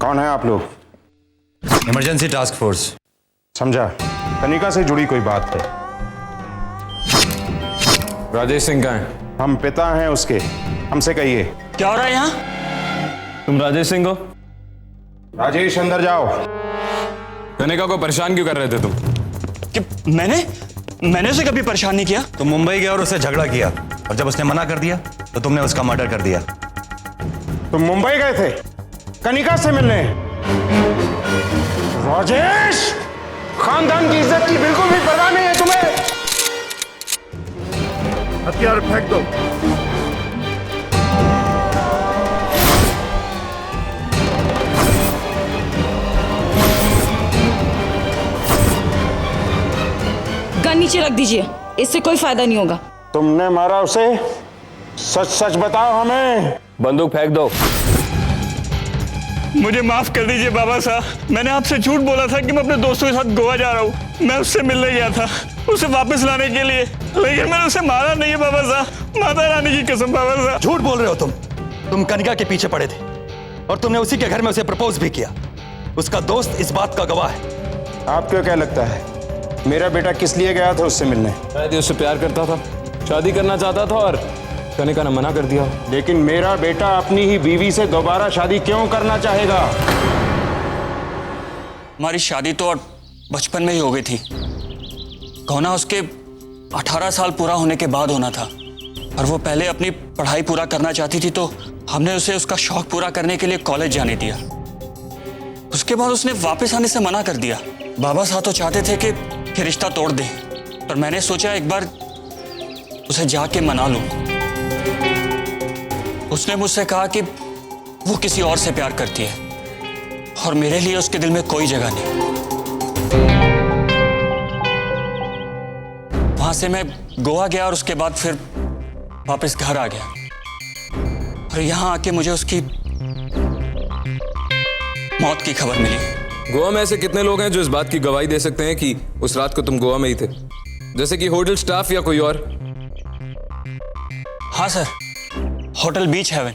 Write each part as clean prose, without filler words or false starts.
कौन है आप लोग? Emergency task force. समझा, कनिका से जुड़ी कोई बात है? राजेश सिंह कहाँ है? हम पिता हैं उसके, हमसे कहिए। क्या हो रहा है यहाँ? तुम राजेश सिंह हो? राजेश अंदर जाओ। कनिका को परेशान क्यों कर रहे थे तुम? कि मैंने उसे कभी परेशान नहीं किया। तुम मुंबई गए और उससे झगड़ा किया, और जब उसने मना कर दिया तो तुमने उसका मर्डर कर दिया। तुम मुंबई गए थे कनिका से मिलने? राजेश, खानदान की इज्जत की बिल्कुल भी परवाह नहीं है तुम्हें। हथियार फेंक दो। गन नीचे रख दीजिए, इससे कोई फायदा नहीं होगा। तुमने मारा उसे? सच सच बताओ हमें। बंदूक फेंक दो। मुझे माफ कर दीजिए बाबा साहब, मैंने आपसे झूठ बोला था कि मैं अपने दोस्तों के साथ गोवा जा रहा हूँ। मैं उससे मिलने गया था उसे वापस लाने के लिए, लेकिन मैंने उसे मारा नहीं है बाबा साहब, माता रानी की कसम बाबा साहब। झूठ बोल रहे हो तुम कनिका के पीछे पड़े थे और तुमने उसी के घर में उसे प्रपोज भी किया। उसका दोस्त इस बात का गवाह है। आपको क्या लगता है मेरा बेटा किस लिए गया था उससे मिलने? शायद ये उससे प्यार करता था, शादी करना चाहता था और कनिका ने मना कर दिया। लेकिन मेरा बेटा अपनी ही बीवी से दोबारा शादी क्यों करना चाहेगा? हमारी शादी तो बचपन में ही हो गई थी। होना उसके 18 साल पूरा होने के बाद होना था, और वो पहले अपनी पढ़ाई पूरा करना चाहती थी, तो हमने उसे उसका शौक पूरा करने के लिए कॉलेज जाने दिया। उसके बाद उसने वापस आने से मना कर दिया। बाबा साहब तो चाहते थे कि रिश्ता तोड़ दें, पर मैंने सोचा एक बार उसे जाके मना लूं। उसने मुझसे कहा कि वो किसी और से प्यार करती है और मेरे लिए उसके दिल में कोई जगह नहीं। वहां से मैं गोवा गया और उसके बाद फिर वापस घर आ गया, और यहां आके मुझे उसकी मौत की खबर मिली। गोवा में ऐसे कितने लोग हैं जो इस बात की गवाही दे सकते हैं कि उस रात को तुम गोवा में ही थे? जैसे कि होटल स्टाफ या कोई और? हाँ सर, होटल बीच हेवन,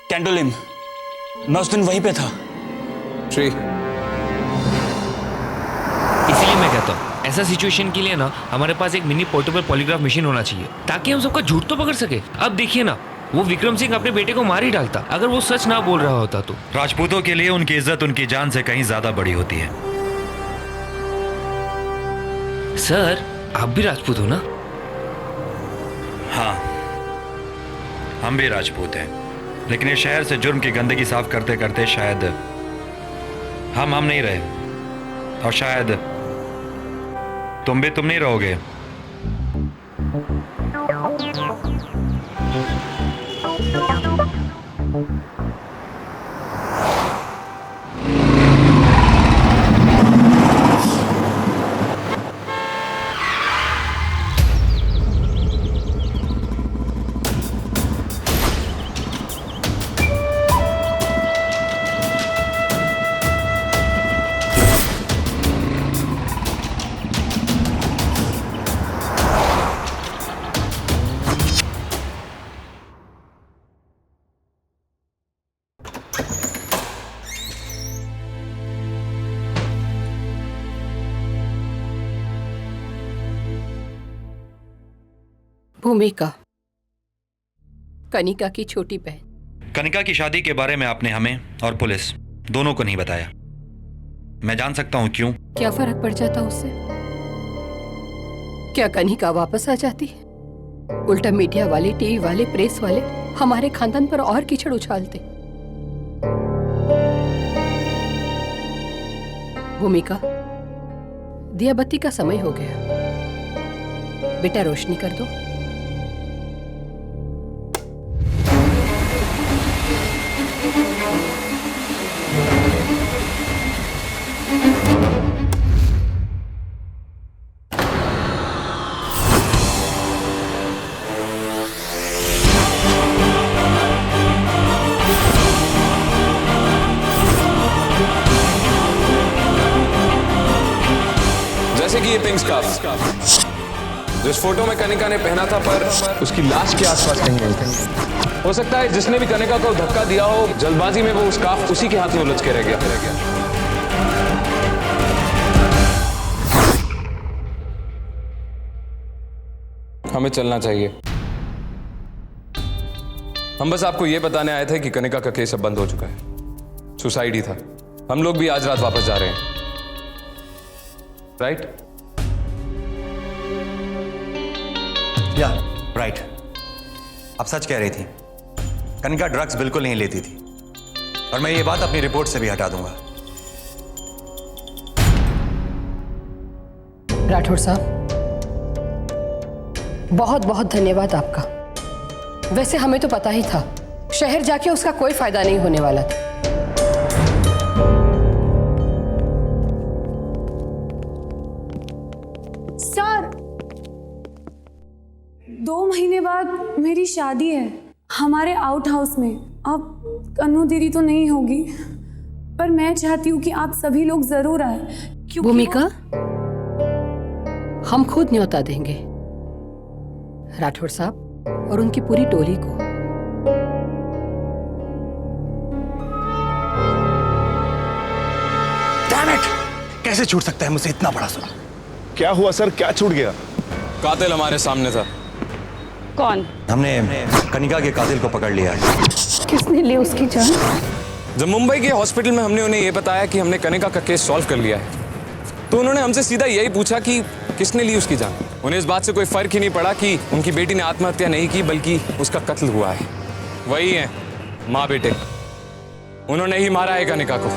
कैंडोलिम, मैं उस दिन वहीं पे था। श्री, इसीलिए मैं कहता हूँ ऐसा सिचुएशन के लिए ना हमारे पास एक मिनी पोर्टेबल पॉलीग्राफ मशीन होना चाहिए, ताकि हम सबका झूठ तो पकड़ सके। अब देखिए ना, वो विक्रम सिंह अपने बेटे को मार ही डालता अगर वो सच ना बोल रहा होता तो। राजपूतों के लिए उनकी इज्जत उनकी जान से कहीं ज्यादा बड़ी होती है। सर, आप भी राजपूत हो ना? हाँ, हम भी राजपूत हैं, लेकिन इस शहर से जुर्म की गंदगी साफ करते करते शायद हम नहीं रहे, और शायद तुम नहीं रहोगे। भूमिका, कनिका की छोटी बहन। कनिका की शादी के बारे में आपने हमें और पुलिस दोनों को नहीं बताया। मैं जान सकता हूं क्यों? क्या फर्क पड़ जाता उससे? क्या कनिका वापस आ जाती? उल्टा मीडिया वाले, टीवी वाले, प्रेस वाले हमारे खानदान पर और कीचड़ उछालते। भूमिका, दिया बत्ती का समय हो गया, बेटा रोशनी कर दो। जैसे कि ये पिंक स्कार्फ, जिस फोटो में कनिका ने पहना था पर उसकी लाश के आसपास कहीं नहीं था। हो सकता है जिसने भी कनिका को धक्का दिया हो, जल्दबाजी में वो उस स्कार्फ उसी के हाथ में उलझ के रह गया। हमें चलना चाहिए। हम बस आपको यह बताने आए थे कि कनिका का केस अब बंद हो चुका है। सुसाइड ही था। हम लोग भी आज रात वापस जा रहे हैं, राइट? या राइट। आप सच कह रही थी, कनिका ड्रग्स बिल्कुल नहीं लेती थी, और मैं ये बात अपनी रिपोर्ट से भी हटा दूंगा। राठौड़ साहब, बहुत बहुत धन्यवाद आपका। वैसे हमें तो पता ही था शहर जाके उसका कोई फायदा नहीं होने वाला था। सर, 2 महीने बाद मेरी शादी है हमारे आउट हाउस में। अब कन्नू दीदी तो नहीं होगी, पर मैं चाहती हूँ कि आप सभी लोग जरूर आए। भूमिका, हम खुद न्योता देंगे राठौड़ साहब और उनकी पूरी टोली को। Damn it! कैसे छूट सकता है मुझसे इतना बड़ा सुना? क्या हुआ सर, क्या छूट गया? कातिल हमारे सामने था। कौन? हमने कनिका के कातिल को पकड़ लिया है। किसने ली उसकी जान? जब मुंबई के हॉस्पिटल में हमने उन्हें यह बताया कि हमने कनिका का केस सॉल्व कर लिया है, तो उन्होंने हमसे सीधा यही पूछा कि किसने ली उसकी जान। उन्हें इस बात से कोई फर्क ही नहीं पड़ा कि उनकी बेटी ने आत्महत्या नहीं की, बल्कि उसका कत्ल हुआ है। वही है माँ बेटे, उन्होंने ही मारा है कनिका को।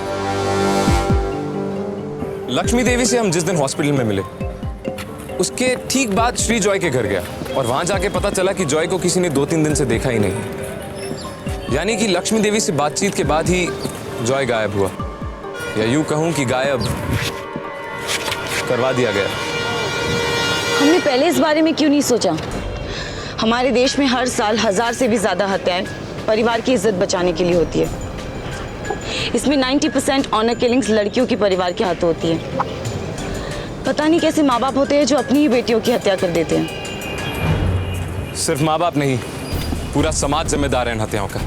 लक्ष्मी देवी से हम जिस दिन हॉस्पिटल में मिले, उसके ठीक बाद श्री जॉय के घर गया, और वहां जाके पता चला कि जॉय को किसी ने 2-3 दिन से देखा ही नहीं। यानी कि लक्ष्मी देवी से बातचीत के बाद ही जॉय गायब हुआ, या यूं कहूं कि गायब करवा दिया गया। हमने पहले इस बारे में क्यों नहीं सोचा? हमारे देश में हर साल 1000 से भी ज्यादा हत्याएं परिवार की इज्जत बचाने के लिए होती है। इसमें 90% ऑनर किलिंग्स लड़कियों के परिवार के हाथों होती है। पता नहीं कैसे माँ बाप होते हैं जो अपनी ही बेटियों की हत्या कर देते हैं। सिर्फ माँ बाप नहीं, पूरा समाज जिम्मेदार है इन हत्याओं का।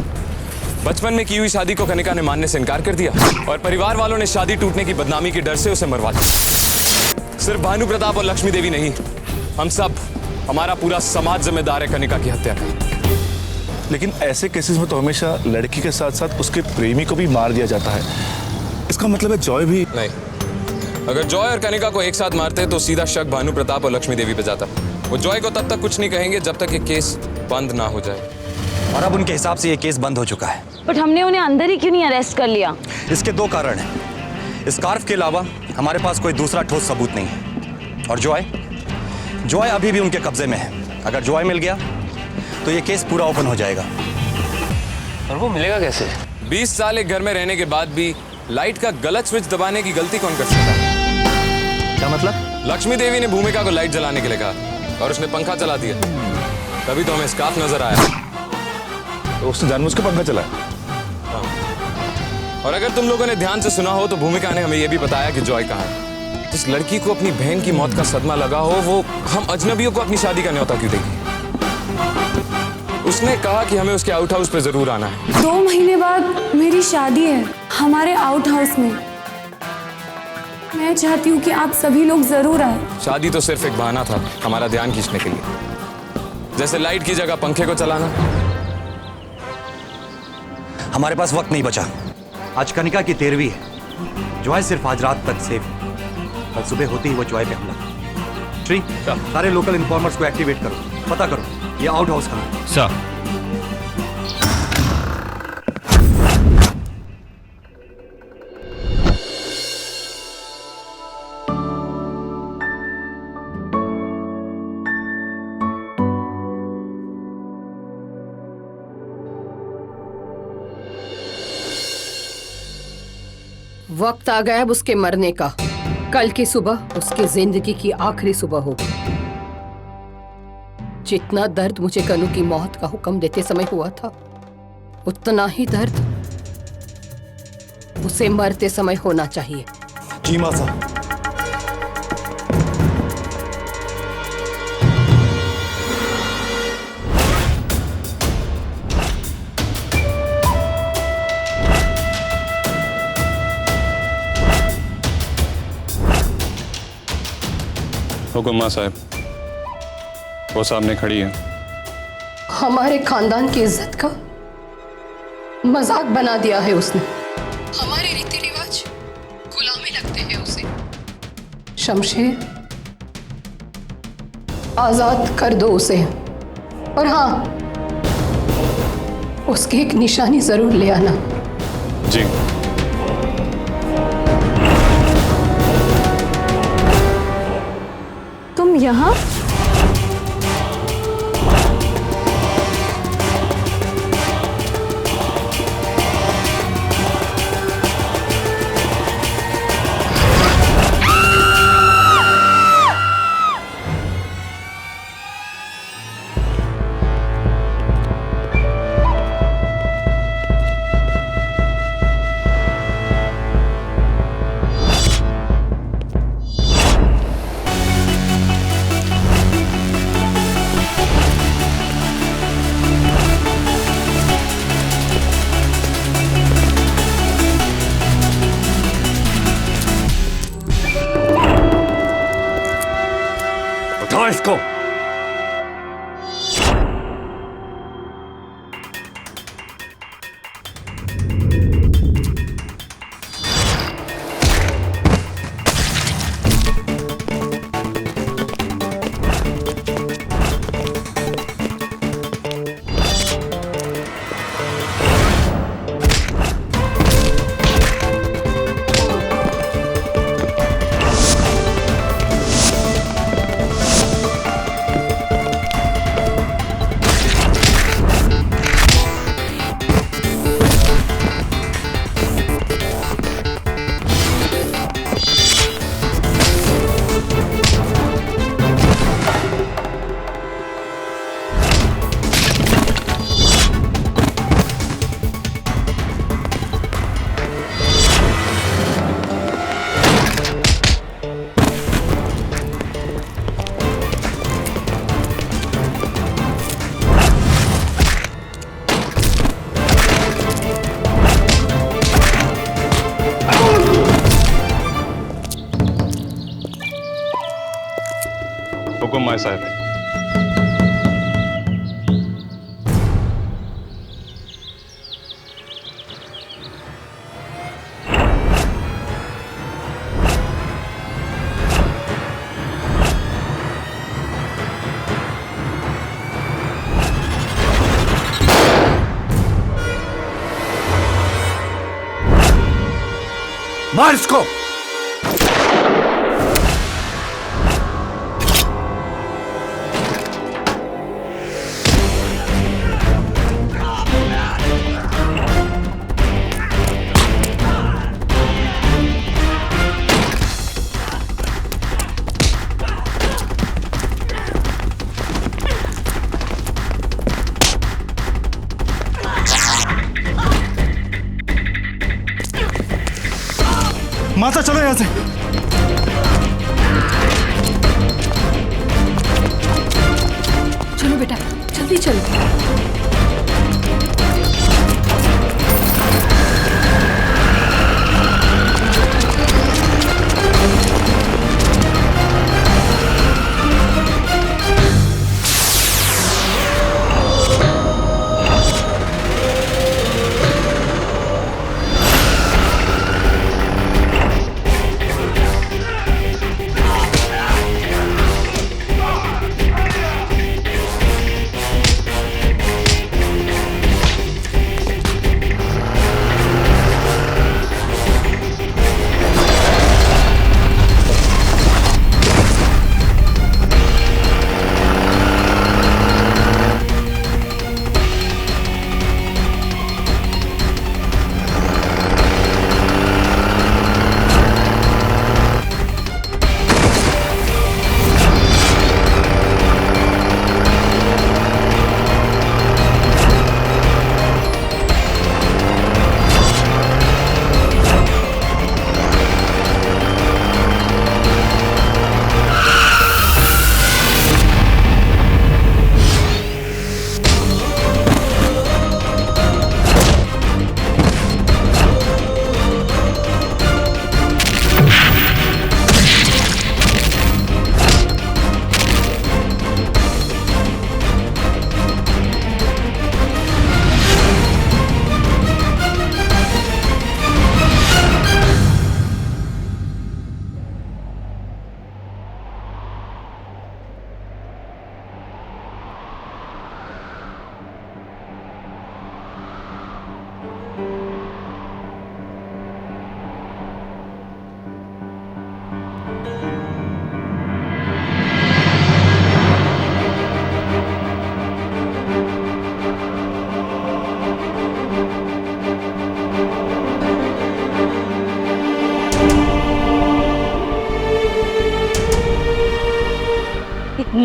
बचपन में की हुई शादी को कनिका ने मानने से इनकार कर दिया, और परिवार वालों ने शादी टूटने की बदनामी के डर से उसे मरवा दिया। सिर्फ भानु प्रताप और लक्ष्मी देवी नहीं, हम सब, हमारा पूरा समाज जिम्मेदार है कनिका की हत्या का। लेकिन ऐसे केसेस में तो हमेशा लड़की के साथ साथ उसके प्रेमी को भी मार दिया जाता है। इसका मतलब है जॉय भी नहीं। अगर जॉय और कनिका को एक साथ मारते तो सीधा शक भानु प्रताप और लक्ष्मी देवी पे जाता। वो जॉय को तब तक कुछ नहीं कहेंगे जब तक ये केस बंद ना हो जाए। और अब उनके हिसाब से ये केस बंद हो चुका है। बट हमने उन्हें अंदर ही क्यों नहीं अरेस्ट कर लिया? इसके 2 कारण हैं। स्कार्फ के अलावा हमारे पास कोई दूसरा ठोस सबूत नहीं है। और जॉय अभी भी उनके कब्जे में है। अगर जॉय मिल गया तो ये केस पूरा ओपन हो जाएगा। और वो मिलेगा कैसे? 20 साल एक घर में रहने के बाद भी लाइट का गलत स्विच दबाने की गलती कौन कर सकता है? क्या मतलब? लक्ष्मी देवी ने भूमिका को लाइट जलाने के लिए कहा, और उसने पंखा चला दिया। तभी तो हमें स्कार्फ नजर आया। तो उसने जानबूझ के पंखा चलाया। और अगर तुम लोगों ने ध्यान से सुना हो तो भूमिका ने हमें यह भी बताया कि जॉय कहाँ है। जिस लड़की को अपनी बहन की मौत का सदमा लगा हो, वो हम अजनबियों को अपनी शादी का न्योता क्यों देगी? उसने कहा कि हमें उसके आउट हाउस पे जरूर आना है। 2 महीने बाद मेरी शादी है हमारे आउट हाउस में। मैं चाहती हूँ कि आप सभी लोग जरूर आए। शादी तो सिर्फ एक बहाना था हमारा ध्यान खींचने के लिए, जैसे लाइट की जगह पंखे को चलाना। हमारे पास वक्त नहीं बचा। आज कनिका की 13वीं है। जॉय सिर्फ आज रात तक सेफ है। कल सुबह होते ही वो जॉय पे हमला। श्री, सारे लोकल इन्फॉर्मर्स को एक्टिवेट करो, पता करो ये आउट हाउस कहाँ है। सर, वक्त आ गया अब उसके मरने का। कल की सुबह उसकी जिंदगी की आखिरी सुबह होगी। जितना दर्द मुझे कन्नू की मौत का हुक्म देते समय हुआ था, उतना ही दर्द उसे मरते समय होना चाहिए। जी मां साहब। हुकुम साहब, वो सामने खड़ी है। हमारे खानदान की इज्जत का मजाक बना दिया है उसने। हमारे रीति रिवाज गुलामी लगते हैं उसे। शमशेर, आजाद कर दो उसे, और हाँ, उसकी एक निशानी जरूर ले आना। जी। तुम यहाँ? उठाओ इसको। हुकुम साहब। मार इसको। माता चलो यहाँ से। चलो बेटा, जल्दी चलो।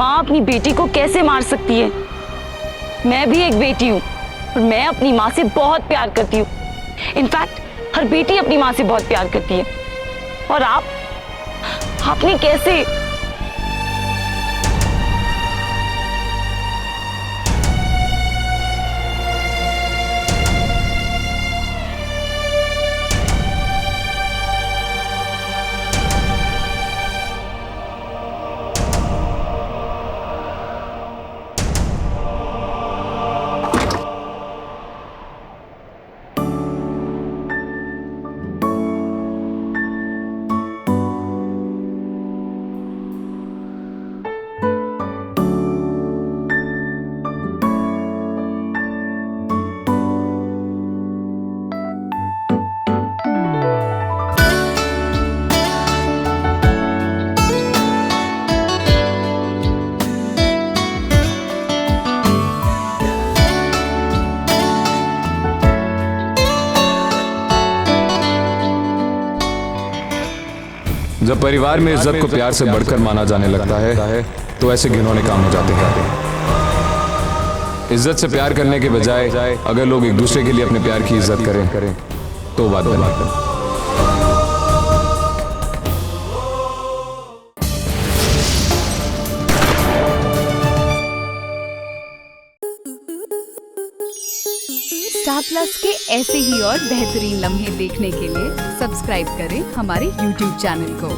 माँ अपनी बेटी को कैसे मार सकती है? मैं भी एक बेटी हूँ और मैं अपनी माँ से बहुत प्यार करती हूँ। इनफैक्ट हर बेटी अपनी माँ से बहुत प्यार करती है। और आपने कैसे? जब परिवार में इज्जत को प्यार से बढ़कर माना जाने लगता है तो ऐसे घिनौने काम हो जाते हैं। इज्जत से प्यार करने के बजाय अगर लोग एक दूसरे के लिए अपने प्यार की इज्जत करें तो बात बनी। स्टार प्लस के ऐसे ही और बेहतरीन लम्हे देखने के लिए सब्सक्राइब करें हमारे YouTube चैनल को।